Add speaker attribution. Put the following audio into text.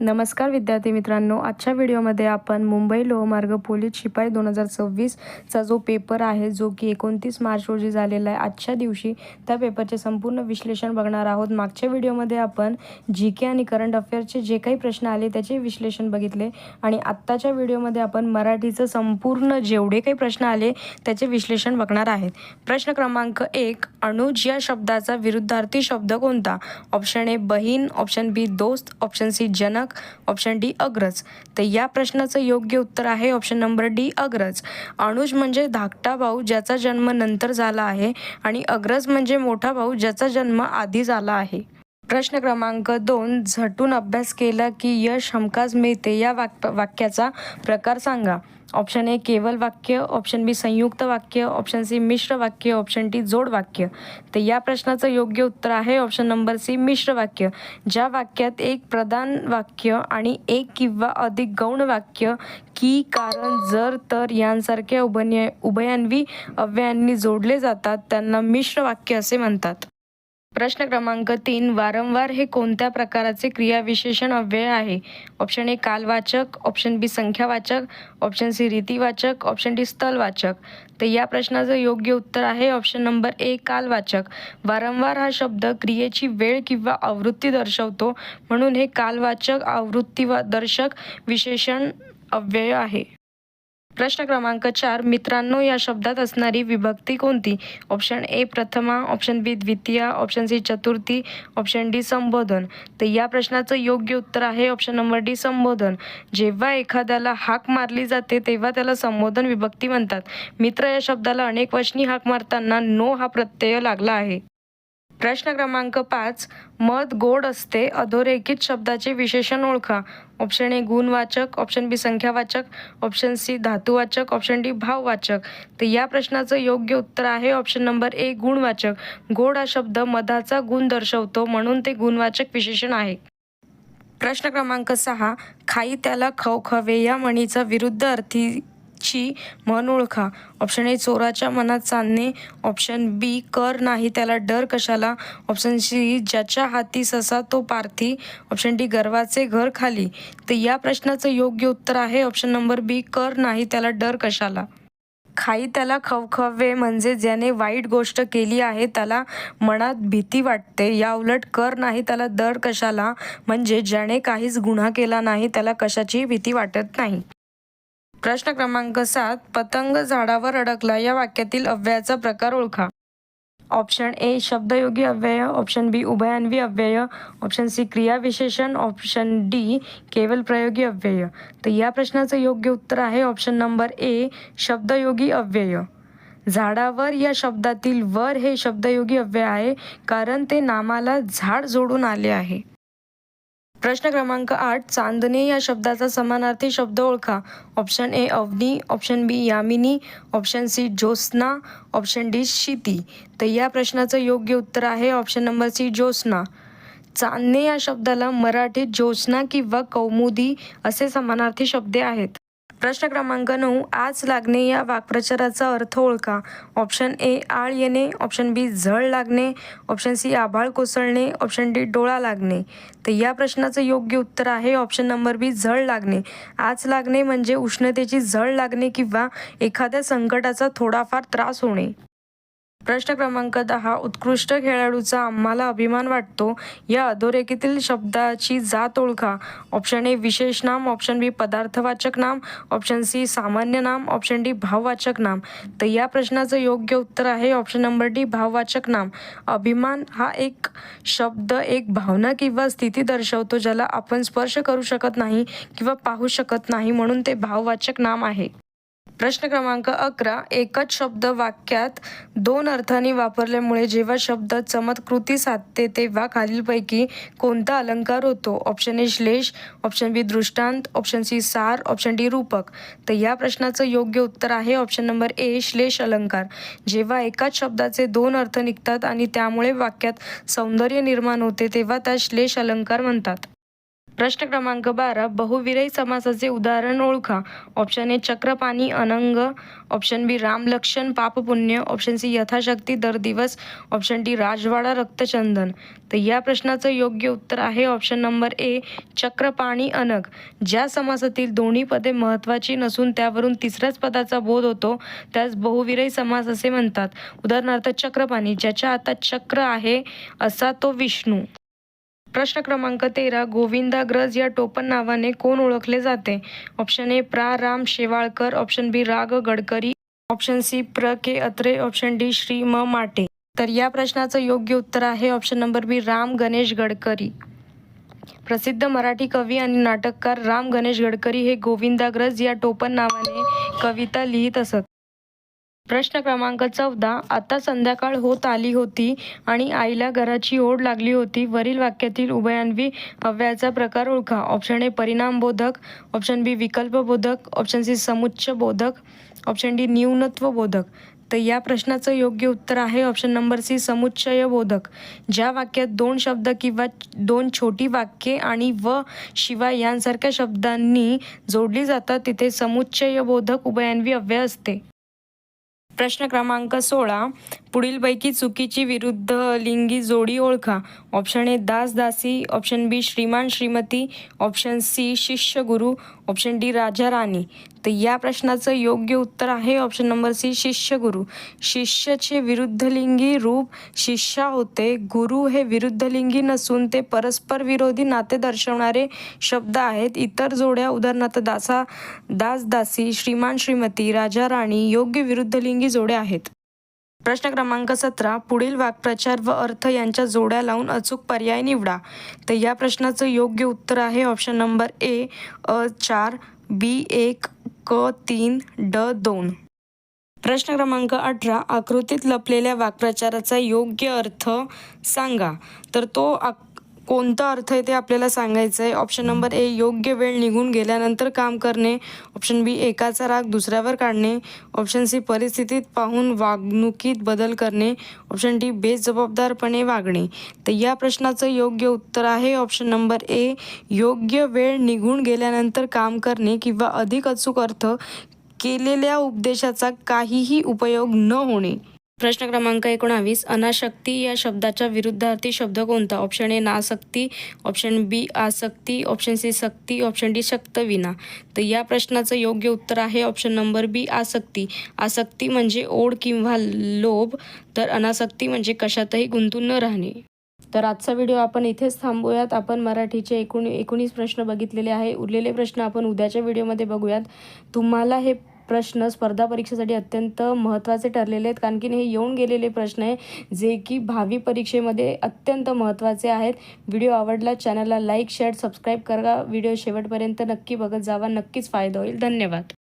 Speaker 1: नमस्कार विद्यार्थी मित्रांनो, आजच्या व्हिडिओमध्ये आपण मुंबई लोहमार्ग पोलीस शिपाई 2026चा जो पेपर आहे, जो की 29 मार्च रोजी झालेला आहे. आजच्या दिवशी त्या पेपरचे संपूर्ण विश्लेषण बघणार आहोत. मागच्या व्हिडिओमध्ये आपण जी के आणि करंट अफेअर्सचे जे काही प्रश्न आले त्याचे विश्लेषण बघितले आणि आत्ताच्या व्हिडिओमध्ये आपण मराठीचं संपूर्ण जेवढे काही प्रश्न आले त्याचे विश्लेषण बघणार आहेत. प्रश्न क्रमांक 1, अनुज या शब्दाचा विरुद्धार्थी शब्द कोणता? ऑप्शन ए बहीण, ऑप्शन बी दोस्त, ऑप्शन सी जनक, ऑप्शन डी अग्रज. तर या प्रश्नाचं योग्य उत्तर आहे ऑप्शन नंबर डी अग्रज. अनुज म्हणजे धाकटा भाऊ ज्याचा जन्म नंतर झाला आहे आणि अग्रज म्हणजे मोठा भाऊ ज्याचा जन्म आधी झाला आहे. प्रश्न क्रमांक 2, झटून अभ्यास केला की यश हमखास मिळते या वाक्याचा प्रकार सांगा. ऑप्शन ए केवल वाक्य, ऑप्शन बी संयुक्त वाक्य, ऑप्शन सी मिश्र वाक्य, ऑप्शन डी जोड वाक्य. तर या प्रश्नाचं योग्य उत्तर आहे ऑप्शन नंबर सी मिश्र वाक्य. ज्या वाक्यात एक प्रधान वाक्य आणि एक किंवा अधिक गौण वाक्य की, कारण, जर, तर यांसारख्या उभयान्वी अव्ययांनी जोडले जातात त्यांना मिश्र वाक्य असे म्हणतात. प्रश्न क्रमांक 3, वारंवार हे कोणत्या प्रकाराचे क्रियाविशेषण अव्यय आहे? ऑप्शन ए कालवाचक, ऑप्शन बी संख्यावाचक, ऑप्शन सी रीतिवाचक, ऑप्शन डी स्थलवाचक. तर या प्रश्नाचं योग्य उत्तर आहे ऑप्शन नंबर ए कालवाचक. वारंवार हा शब्द क्रियेची वेळ किंवा आवृत्ती दर्शवतो, म्हणून हे कालवाचक आवृत्तीदर्शक विशेषण अव्यय आहे. प्रश्न क्रमांक 4, मित्रांनो या शब्दात असणारी विभक्ती कोणती? ऑप्शन ए प्रथमा, ऑप्शन बी द्वितीया, ऑप्शन सी चतुर्थी, ऑप्शन डी संबोधन. तर या प्रश्नाचं योग्य उत्तर आहे ऑप्शन नंबर डी संबोधन. जेव्हा एखाद्याला हाक मारली जाते तेव्हा त्याला संबोधन विभक्ती म्हणतात. मित्र या शब्दाला अनेक वचनी हाक मारताना नो हा प्रत्यय लागला आहे. प्रश्न क्रमांक 5, मध गोड असते अधोरेखित शब्दाचे विशेषण ओळखा. ऑप्शन ए गुणवाचक, ऑप्शन बी संख्यावाचक, ऑप्शन सी धातुवाचक, ऑप्शन डी भाववाचक. तर या प्रश्नाचं योग्य उत्तर आहे ऑप्शन नंबर ए गुणवाचक. गोड हा शब्द मधाचा गुण दर्शवतो, म्हणून ते गुणवाचक विशेषण आहे. प्रश्न क्रमांक 6, खाई त्याला खवखवे या म्हणीचा विरुद्ध अर्थी ची म्हण ओळखा. ऑप्शन ए चोराच्या मनात चांदणे, ऑप्शन बी कर नाही त्याला डर कशाला, ऑप्शन सी ज्याच्या हाती ससा तो पारथी, ऑप्शन डी गर्वाचे घर खाली. तर या प्रश्नाचं योग्य उत्तर आहे ऑप्शन नंबर बी कर नाही त्याला डर कशाला. खाई त्याला खवखवे म्हणजे ज्याने वाईट गोष्ट केली आहे त्याला मनात भीती वाटते. या उलट कर नाही त्याला डर कशाला म्हणजे ज्याने काहीच गुन्हा केला नाही त्याला कशाची भीती वाटत नाही. प्रश्न क्रमांक 7, पतंग झाडावर अडकला या वाक्यातील अव्ययाचा प्रकार ओळखा. ऑप्शन ए शब्दयोगी अव्यय, ऑप्शन बी उभयान्वी अव्यय, ऑप्शन सी क्रियाविशेषण, ऑप्शन डी केवल प्रयोगी अव्यय. तर या प्रश्नाचं योग्य उत्तर आहे ऑप्शन नंबर ए शब्दयोगी अव्यय. झाडावर या शब्दातील वर हे शब्दयोगी अव्यय आहे, कारण ते नामाला झाड जोडून आले आहे. प्रश्न क्रमांक 8, चांदणे या शब्दाचा समानार्थी शब्द ओळखा. ऑप्शन ए अवनी, ऑप्शन बी यामिनी, ऑप्शन सी ज्योत्स्ना, ऑप्शन डी शिती. तर या प्रश्नाचं योग्य उत्तर आहे ऑप्शन नंबर सी ज्योत्स्ना. चांदणे या शब्दाला मराठीत ज्योत्स्ना किंवा कौमुदी असे समानार्थी शब्द आहेत. प्रश्न क्रमांक 9, आज लागणे या वाक्प्रचाराचा अर्थ ओळखा. ऑप्शन ए आळ येणे, ऑप्शन बी झळ लागणे, ऑप्शन सी आभाळ कोसळणे, ऑप्शन डी डोळा लागणे. तर या प्रश्नाचं योग्य उत्तर आहे ऑप्शन नंबर बी झळ लागणे. आज लागणे म्हणजे उष्णतेची झळ लागणे किंवा एखाद्या संकटाचा थोडाफार त्रास होणे. प्रश्न क्रमांक 10, उत्कृष्ट खेळाडूचा आम्हाला अभिमान वाटतो या अधोरेखितील शब्दाची जात ओळखा. ऑप्शन ए विशेष नाम, ऑप्शन बी पदार्थवाचक नाम, ऑप्शन सी सामान्य नाम, ऑप्शन डी भाववाचक नाम. तर या प्रश्नाचं योग्य उत्तर आहे ऑप्शन नंबर डी भाववाचक नाम. अभिमान हा एक शब्द एक भावना किंवा स्थिती दर्शवतो ज्याला आपण स्पर्श करू शकत नाही किंवा पाहू शकत नाही, म्हणून ते भाववाचक नाम आहे. प्रश्न क्रमांक 11, एकच शब्द वाक्यात दोन अर्थांनी वापरल्यामुळे जेव्हा शब्द चमत्कृती साधते तेव्हा खालीलपैकी कोणता अलंकार होतो. ऑप्शन ए श्लेष, ऑप्शन बी दृष्टांत, ऑप्शन सी सार, ऑप्शन डी रूपक. तर या प्रश्नाचं योग्य उत्तर आहे ऑप्शन नंबर ए श्लेष अलंकार. जेव्हा एकाच शब्दाचे दोन अर्थ निघतात आणि त्यामुळे वाक्यात सौंदर्य निर्माण होते तेव्हा त्या श्लेष अलंकार म्हणतात. प्रश्न क्रमांक 12 बहुविराही समासाचे उदाहरण ओळखा. ऑप्शन ए चक्रपाणी अनंग, ऑप्शन बी रामलक्षण पापपुण्य, ऑप्शन सी यथाशक्ती दर दिवस, ऑप्शन डी राजवाडा रक्तचंदन. तर या प्रश्नाचं योग्य उत्तर आहे ऑप्शन नंबर ए चक्रपाणी अनग. ज्या समासातील दोन्ही पदे महत्त्वाची नसून त्यावरून तिसऱ्याच पदाचा बोध होतो त्यास बहुविराही समास असे म्हणतात. उदाहरणार्थ चक्रपाणी, ज्याच्या हातात चक्र आहे असा तो विष्णू. प्रश्न क्रमांक 13 गोविंदाग्रज या टोपण नावाने कोण ओळखले जाते? ऑप्शन ए प्रा राम शेवाळकर, ऑप्शन बी राग गडकरी, ऑप्शन सी प्र के अत्रे, ऑप्शन डी श्री म माटे. तर या प्रश्नाचं योग्य उत्तर आहे ऑप्शन नंबर बी राम गणेश गडकरी. प्रसिद्ध मराठी कवी आणि नाटककार राम गणेश गडकरी हे गोविंदाग्रज या टोपण नावाने कविता लिहित असत. प्रश्न क्रमांक 14 आता संध्याकाळ होत आली होती आणि आईला घराची ओढ लागली होती. वरील वाक्यातील उभयान्वी अव्ययाचा प्रकार ओळखा. ऑप्शन ए परिणामबोधक, ऑप्शन बी विकल्पबोधक, ऑप्शन सी समुच्चय बोधक, ऑप्शन डी न्यूनत्व बोधक. तर या प्रश्नाचं योग्य उत्तर आहे ऑप्शन नंबर सी समुच्चय बोधक. ज्या वाक्यात दोन शब्द किंवा दोन छोटी वाक्ये आणि व शिवाय यांसारख्या शब्दांनी जोडली जातात तिथे समुच्चय बोधक उभयान्वी अव्यय असते. प्रश्न क्रमांक 16 पुढीलपैकी चुकीची विरुद्ध लिंगी जोडी ओळखा. ऑप्शन ए दास दासी, ऑप्शन बी श्रीमान श्रीमती, ऑप्शन सी शिष्य गुरु, ऑप्शन डी राजा राणी. तर या प्रश्नाचं योग्य उत्तर आहे ऑप्शन नंबर सी शिष्य गुरु. शिष्यचे विरुद्धलिंगी रूप शिष्या होते. गुरु हे विरुद्धलिंगी नसून ते परस्पर विरोधी नाते दर्शवणारे शब्द आहेत. इतर जोड्या उदाहरणार्थ दास दासी, श्रीमान श्रीमती, राजा राणी योग्य विरुद्धलिंगी जोड्या आहेत. प्रश्न क्रमांक 17 पुढील वाक्प्रचार व अर्थ यांच्या जोड्या लावून अचूक पर्याय निवडा. तर या प्रश्नाचं योग्य उत्तर आहे ऑप्शन नंबर ए अ 4, बी 1, क 3, ड 2. प्रश्न क्रमांक 18 आकृतीत लपलेल्या वाक्प्रचाराचा योग्य अर्थ सांगा. तर तो कोणता अर्थ आहे ते आपल्याला सांगायचं आहे. ऑप्शन नंबर ए योग्य वेळ निघून गेल्यानंतर काम करणे, ऑप्शन बी एकाचा राग दुसऱ्यावर काढणे, ऑप्शन सी परिस्थितीत पाहून वागणुकीत बदल करणे, ऑप्शन डी बेजबाबदारपणे वागणे. तर या प्रश्नाचं योग्य उत्तर आहे ऑप्शन नंबर ए योग्य वेळ निघून गेल्यानंतर काम करणे किंवा अधिक अचूक अर्थ केलेल्या उपदेशाचा काहीही उपयोग न होणे. प्रश्न क्रमांक 19 अनासक्ती या शब्दाच्या विरुद्धार्थी शब्द कोणता? ऑप्शन ए नासक्ती, ऑप्शन बी आसक्ती, ऑप्शन सी सक्ती, ऑप्शन डी शक्तविना. तर या प्रश्नाचं योग्य उत्तर आहे ऑप्शन नंबर बी आसक्ती. आसक्ती म्हणजे ओढ किंवा लोभ, तर अनासक्ती म्हणजे कशातही गुंतून न राहणे. तर आजचा व्हिडिओ आपण इथेच थांबूयात. आपण मराठीचे 19 प्रश्न बघितलेले आहे. उरलेले प्रश्न आपण उद्याच्या व्हिडिओमध्ये बघूयात. तुम्हाला हे प्रश्न स्पर्धा परीक्षेसाठी अत्यंत महत्त्वाचे ठरलेले आहेत, कारण की हे येऊन गेलेले प्रश्न आहे जे की भावी परीक्षेमध्ये अत्यंत महत्त्वाचे आहेत. व्हिडिओ आवडला चॅनलला लाईक शेअर सबस्क्राईब करा. व्हिडिओ शेवटपर्यंत नक्की बघत जावा, नक्कीच फायदा होईल. धन्यवाद.